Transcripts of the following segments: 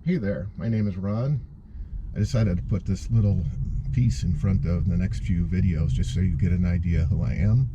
Hey there, my name is Ron. I decided to put this little piece in front of the next few videos just so you get an idea who I am.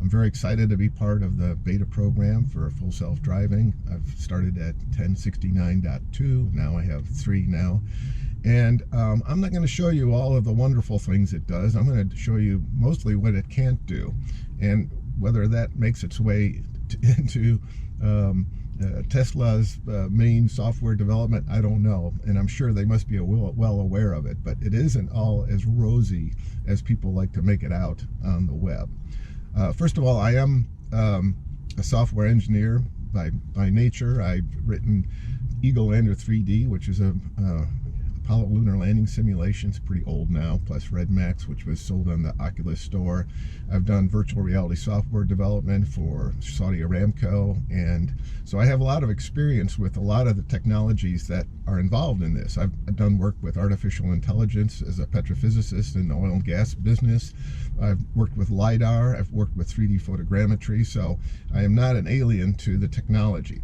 I'm very excited to be part of the beta program for full self-driving. I've started at 1069.2, now I have 3 now. And I'm not going to show you all of the wonderful things it does. I'm going to show you mostly what it can't do, and whether that makes its way into Tesla's main software development, I don't know, and I'm sure they must be well aware of it, but it isn't all as rosy as people like to make it out on the web. First of all, I am a software engineer by nature. I've written Eagle Lander 3D, which is a Apollo lunar landing simulation. It's pretty old now, plus Red Max, which was sold on the Oculus store. I've done virtual reality software development for Saudi Aramco, and so I have a lot of experience with a lot of the technologies that are involved in this. I've done work with artificial intelligence as a petrophysicist in the oil and gas business. I've worked with LiDAR, I've worked with 3D photogrammetry, so I am not an alien to the technology.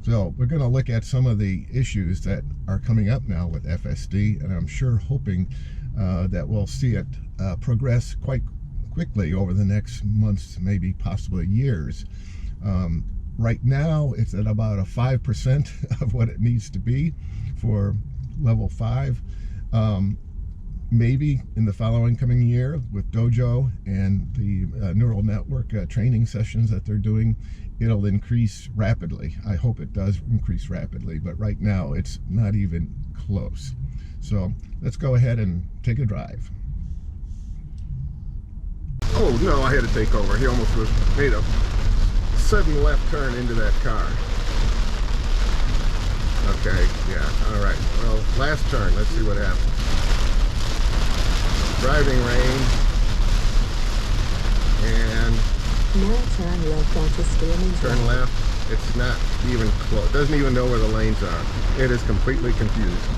So we're going to look at some of the issues that are coming up now with FSD, and I'm sure hoping that we'll see it progress quite quickly over the next months, maybe possibly years. Right now, it's at about a 5% of what it needs to be for level 5. Maybe in the following coming year with Dojo and the neural network training sessions that they're doing, it'll increase rapidly. I hope it does increase rapidly, but right now it's not even close. So let's go ahead and take a drive. Oh no, I had to take over. He almost made a sudden left turn into that car. Okay, yeah, all right. Well, last turn, let's see what happens. Driving range, and now turn left onto Spearman. Turn left. It's not even close. It doesn't even know where the lanes are. It is completely confused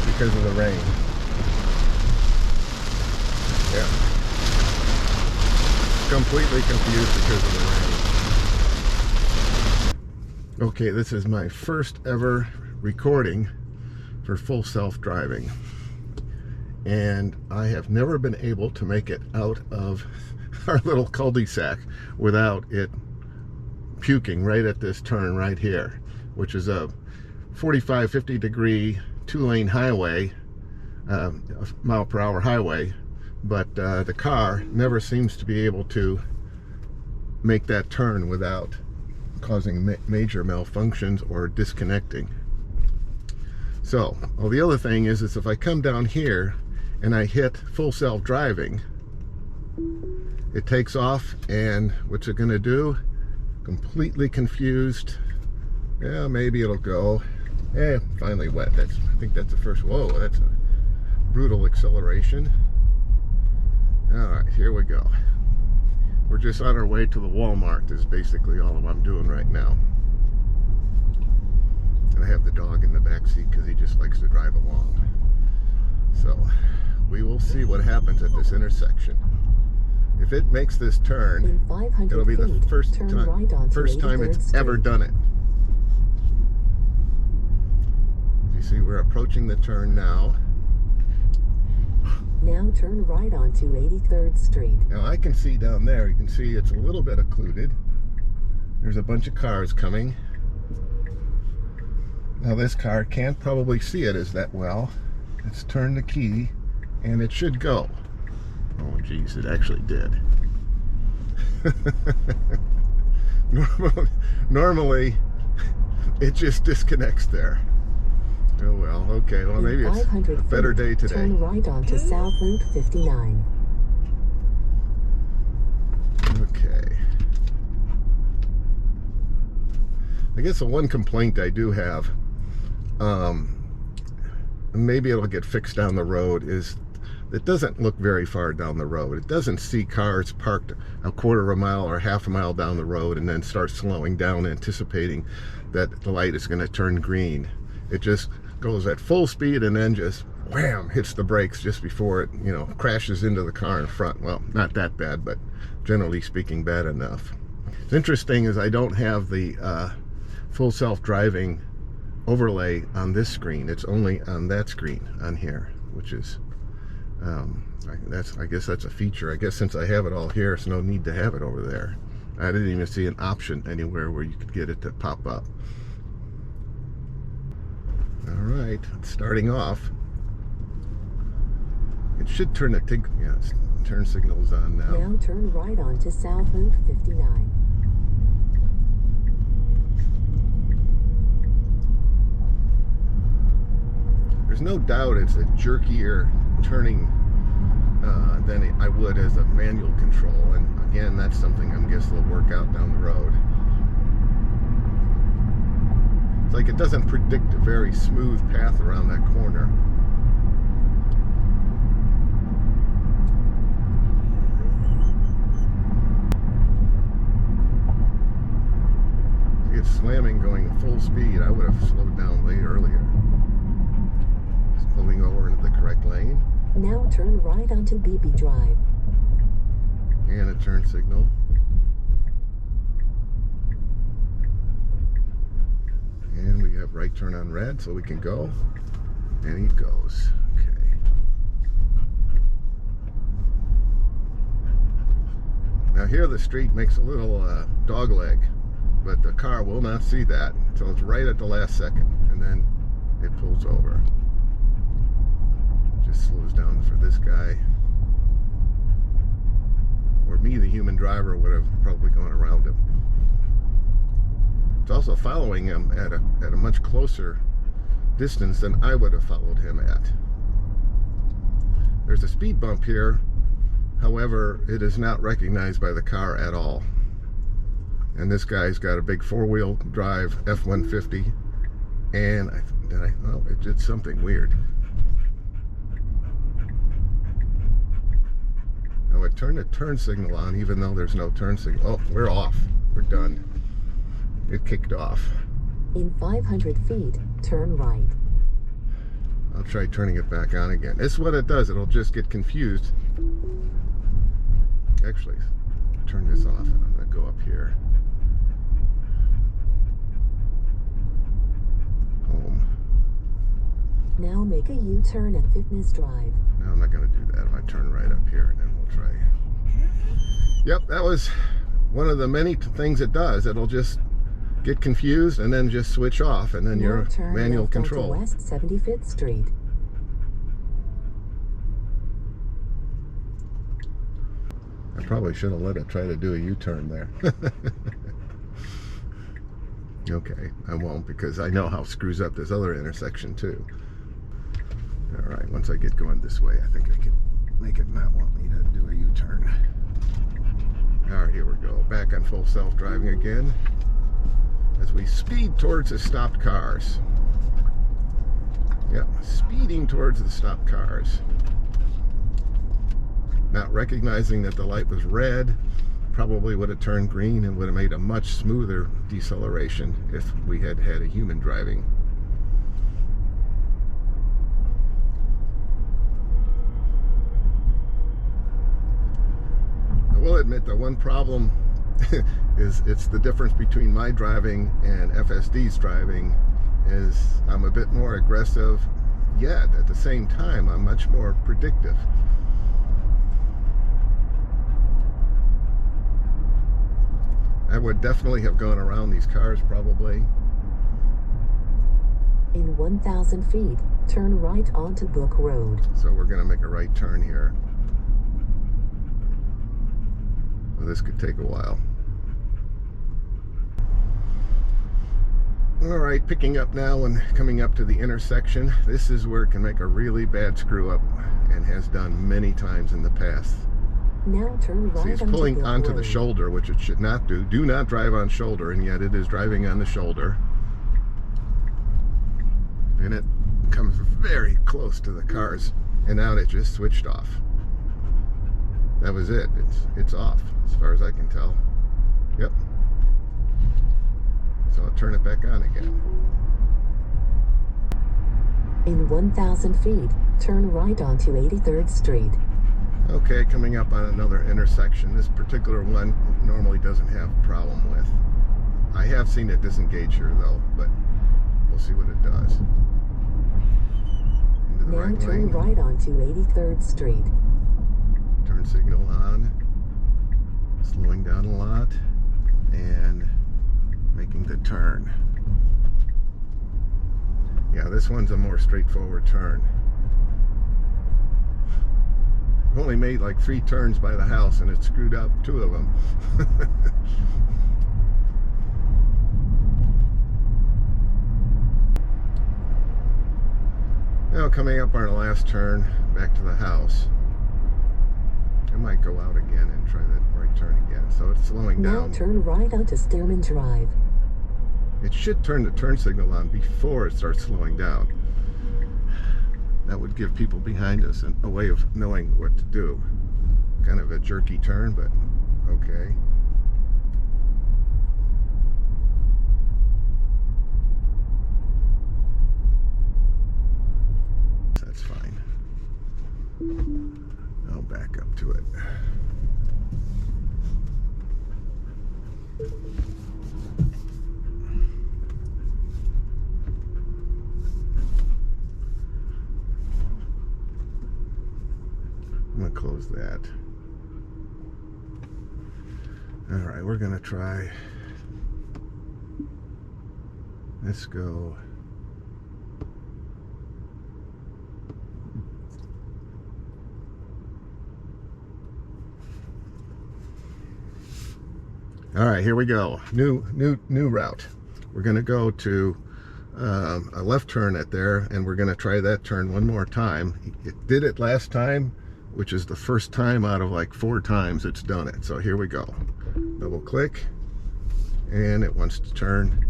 because of the rain. Yeah. Completely confused because of the rain. Okay, this is my first ever recording for full self-driving. And I have never been able to make it out of our little cul-de-sac without it puking right at this turn right here, which is a 45-50 degree 2-lane highway, mile-per-hour highway, but the car never seems to be able to make that turn without causing major malfunctions or disconnecting. So, well, the other thing is if I come down here and I hit full self-driving, it takes off, and what's it going to do? Completely confused. Yeah, maybe it'll go. Finally wet. I think that's the first. Whoa, that's a brutal acceleration. All right, here we go. We're just on our way to the Walmart is basically all I'm doing right now. And I have the dog in the back seat because he just likes to drive along. So we will see what happens at this intersection. If it makes this turn, it'll be the first time it's ever done it. You see, we're approaching the turn now. Now turn right onto 83rd Street. Now I can see down there, you can see it's a little bit occluded. There's a bunch of cars coming. Now this car can't probably see it as that well. Let's turn the key and it should go. Oh geez, it actually did. Normally it just disconnects there. Oh well, okay, well maybe it's a better day today. Turn right onto South Route 59. Okay. I guess the one complaint I do have, maybe it'll get fixed down the road, is it doesn't look very far down the road. It doesn't see cars parked a quarter of a mile or half a mile down the road and then start slowing down, anticipating that the light is going to turn green. It just goes at full speed and then just wham, hits the brakes just before it, you know, crashes into the car in front. Well, not that bad, but generally speaking, bad enough. What's interesting is I don't have the full self-driving overlay on this screen. It's only on that screen on here, which is I guess that's a feature. I guess since I have it all here, it's no need to have it over there. I didn't even see an option anywhere where you could get it to pop up. All right, starting off. It should turn the turn signals on now. Now turn right onto South Route 59. There's no doubt it's a jerkier turning than I would as a manual control, and again, that's something I'm guessing will work out down the road. It's like it doesn't predict a very smooth path around that corner. It's slamming going full speed. I would have slowed down way earlier. Just pulling over into the correct lane. Now turn right onto BB Drive. And a turn signal. And we have right turn on red, so we can go. And he goes. Okay. Now here the street makes a little dog leg, but the car will not see that until it's right at the last second, and then it pulls over. Just slows down for this guy. Or me, the human driver, would have probably gone around him. It's also following him at a much closer distance than I would have followed him at. There's a speed bump here, however, it is not recognized by the car at all. And this guy's got a big four-wheel drive F-150, and it did something weird. Oh, it turned the turn signal on even though there's no turn signal. Oh, we're off. We're done. It kicked off. In 500 feet, turn right. I'll try turning it back on again. This is what it does. It'll just get confused. Actually, turn this off and I'm going to go up here. Home. Now make a U-turn at Fitness Drive. No, I'm not going to do that. I'm going to turn right up here and then we'll try. Yep, that was one of the many things it does. It'll just get confused and then just switch off, and then your manual control. West 75th Street. I probably should have let it try to do a U-turn there. Okay, I won't, because I know how it screws up this other intersection too. All right, once I get going this way, I think I can make it not want me to do a U-turn. All right, here we go. Back on full self-driving again as we speed towards the stopped cars. Yep, speeding towards the stopped cars. Not recognizing that the light was red, probably would have turned green and would have made a much smoother deceleration if we had had a human driving. I will admit that one problem is it's the difference between my driving and FSD's driving is I'm a bit more aggressive, yet at the same time I'm much more predictive. I would definitely have gone around these cars probably. In 1,000 feet, turn right onto Book Road. So we're going to make a right turn here. Well, this could take a while. All right, picking up now and coming up to the intersection. This is where it can make a really bad screw up, and has done many times in the past. Now turn right. See, it's pulling onto the shoulder, which it should not do. Do not drive on shoulder, and yet it is driving on the shoulder. And it comes very close to the cars, and now it just switched off. That was it. It's off, as far as I can tell. Yep. So I'll turn it back on again. In 1,000 feet, turn right onto 83rd Street. Okay, coming up on another intersection. This particular one normally doesn't have a problem with. I have seen it disengage here though, but we'll We'll see what it does. Into the Now right turn lane. right onto 83rd Street. Turn signal on. Slowing down a lot and making the turn. Yeah, this one's a more straightforward turn. I've only made like 3 turns by the house and it screwed up 2 of them. Now coming up on our last turn, back to the house. I might go out again and try that right turn again. So it's slowing Now down. turn right onto Stearman Drive. It should turn the turn signal on before it starts slowing down. That would give people behind us a way of knowing what to do. Kind of a jerky turn, but okay. That's fine. I'll back up to it. I'm gonna close that. All right, we're gonna try. Let's go. All right, here we go. New route. We're gonna go to a left turn at there, and we're gonna try that turn one more time. It did it last time, which is the first time out of like 4 times it's done it. So here we go. Double click, and it wants to turn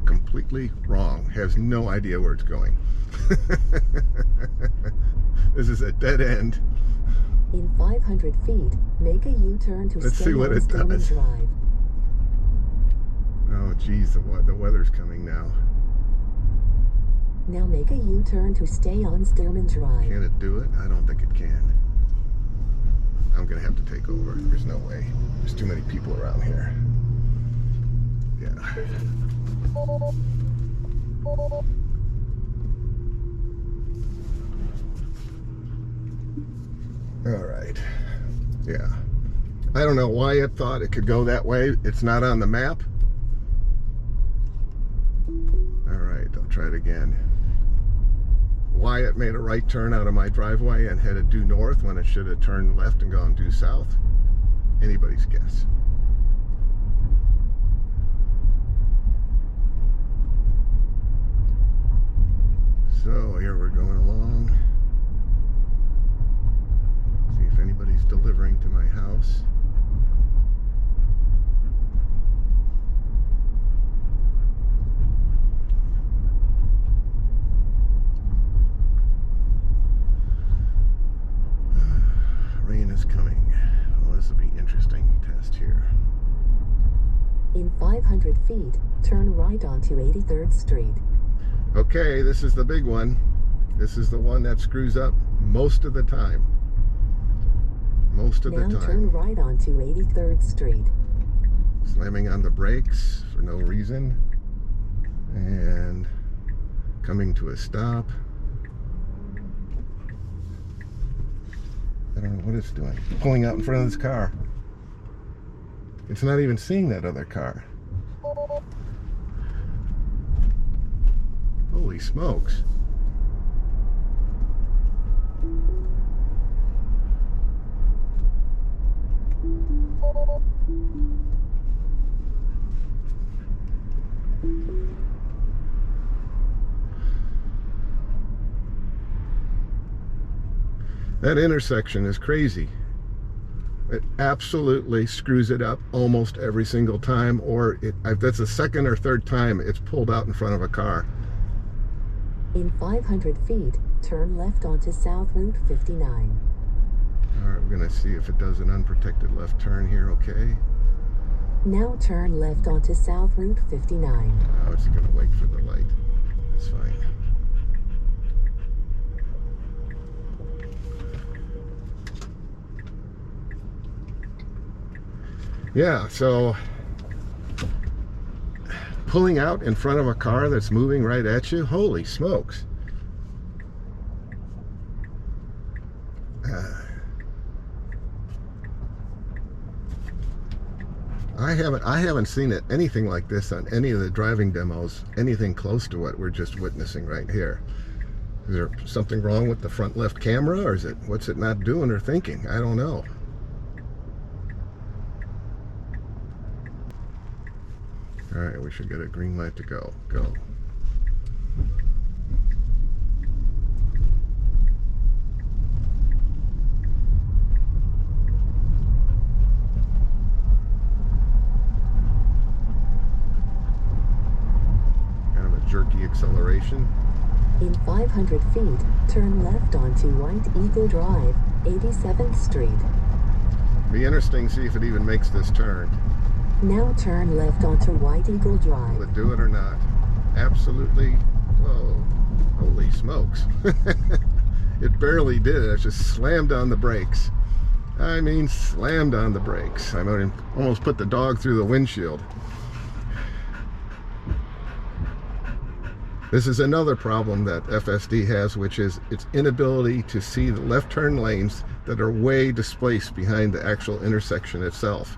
completely wrong. Has no idea where it's going. This is a dead end. In 500 feet, make a U-turn to Let's stay see what on it Stearman does. Drive. Oh geez, the weather's coming now. Now make a U-turn to stay on Stearman Drive. Can it do it? I don't think it can. I'm gonna have to take over. There's no way. There's too many people around here. Yeah. All right. Yeah. I don't know why it thought it could go that way. It's not on the map. All right, I'll try it again. Why it made a right turn out of my driveway and headed due north when it should have turned left and gone due south. Anybody's guess. So here we're going along. See if anybody's delivering to my house. Rain is coming. Well, this will be an interesting test here. In 500 feet, turn right onto 83rd Street. Okay, this is the big one. This is the one that screws up most of the time. Most of the Now time. turn right onto 83rd Street. Slamming on the brakes for no reason. And coming to a stop. I don't know what it's doing. Pulling out in front of this car. It's not even seeing that other car. Holy smokes. That intersection is crazy. It absolutely screws it up almost every single time, or that's the second or third time it's pulled out in front of a car. In 500 feet, turn left onto South Route 59. All right, we're gonna see if it does an unprotected left turn here, okay? Now turn left onto South Route 59. Oh, it's gonna wait for the light. That's fine. Yeah, so pulling out in front of a car that's moving right at you? Holy smokes. I haven't seen anything like this on any of the driving demos, anything close to what we're just witnessing right here. Is there something wrong with the front left camera, or what's it not doing or thinking? I don't know. All right, we should get a green light to go. Go. Jerky acceleration. In 500 feet, turn left onto White Eagle Drive, 87th Street. Be interesting to see if it even makes this turn. Now turn left onto White Eagle Drive. Will it do it or not? Absolutely. Whoa. Holy smokes. It barely did it. It just slammed on the brakes. I mean, slammed on the brakes. I mean, almost put the dog through the windshield. This is another problem that FSD has, which is its inability to see the left turn lanes that are way displaced behind the actual intersection itself.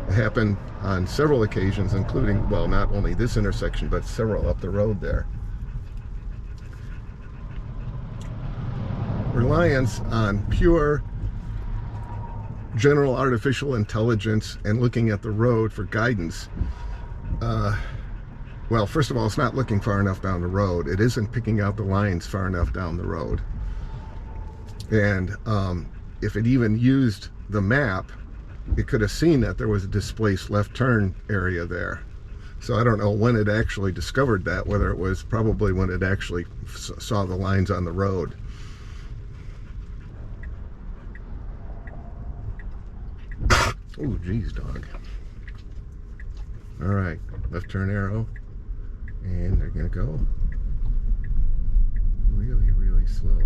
It happened on several occasions, including, well, not only this intersection, but several up the road there. Reliance on pure general artificial intelligence and looking at the road for guidance. Well, first of all, it's not looking far enough down the road. It isn't picking out the lines far enough down the road. And if it even used the map, it could have seen that there was a displaced left turn area there. So I don't know when it actually discovered that, whether it was probably when it actually saw the lines on the road. Oh, geez, dog. All right, left turn arrow. And they're gonna go really, really slow.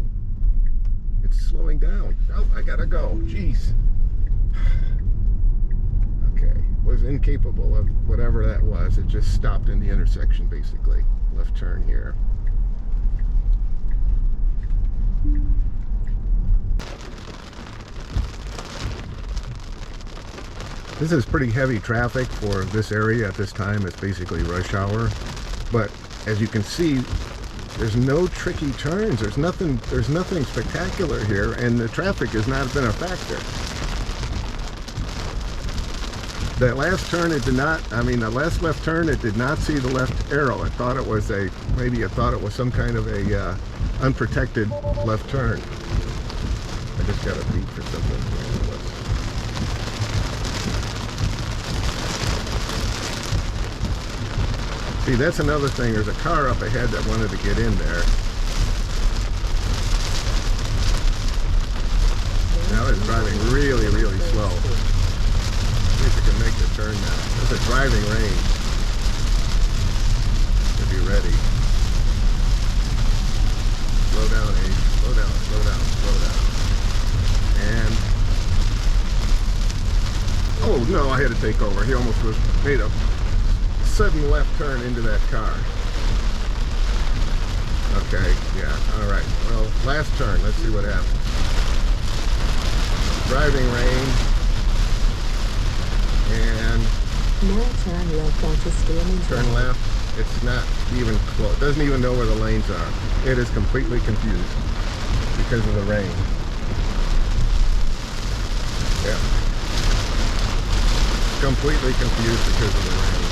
It's slowing down. Oh, I gotta go. Jeez. Okay, was incapable of whatever that was. It just stopped in the intersection, basically. Left turn here. This is pretty heavy traffic for this area at this time. It's basically rush hour. But as you can see, there's no tricky turns. There's nothing spectacular here, and the traffic has not been a factor. That last turn, the last left turn, it did not see the left arrow. It thought it was maybe it thought it was some kind of a unprotected left turn. I just got a beat for something. See, that's another thing. There's a car up ahead that wanted to get in there. Now it's driving really, really slow. See if it can make the turn now. There's a driving range. If you're ready. Slow down, Ace. Slow down, slow down, slow down. And... oh, no, I had to take over. He almost made a sudden left turn into that car. Okay, yeah, all right. Well, last turn. Let's see what happens. Driving range. And now turn left onto Spearman. Turn left. It's not even close. It doesn't even know where the lanes are. It is completely confused because of the rain. Yeah. Completely confused because of the rain.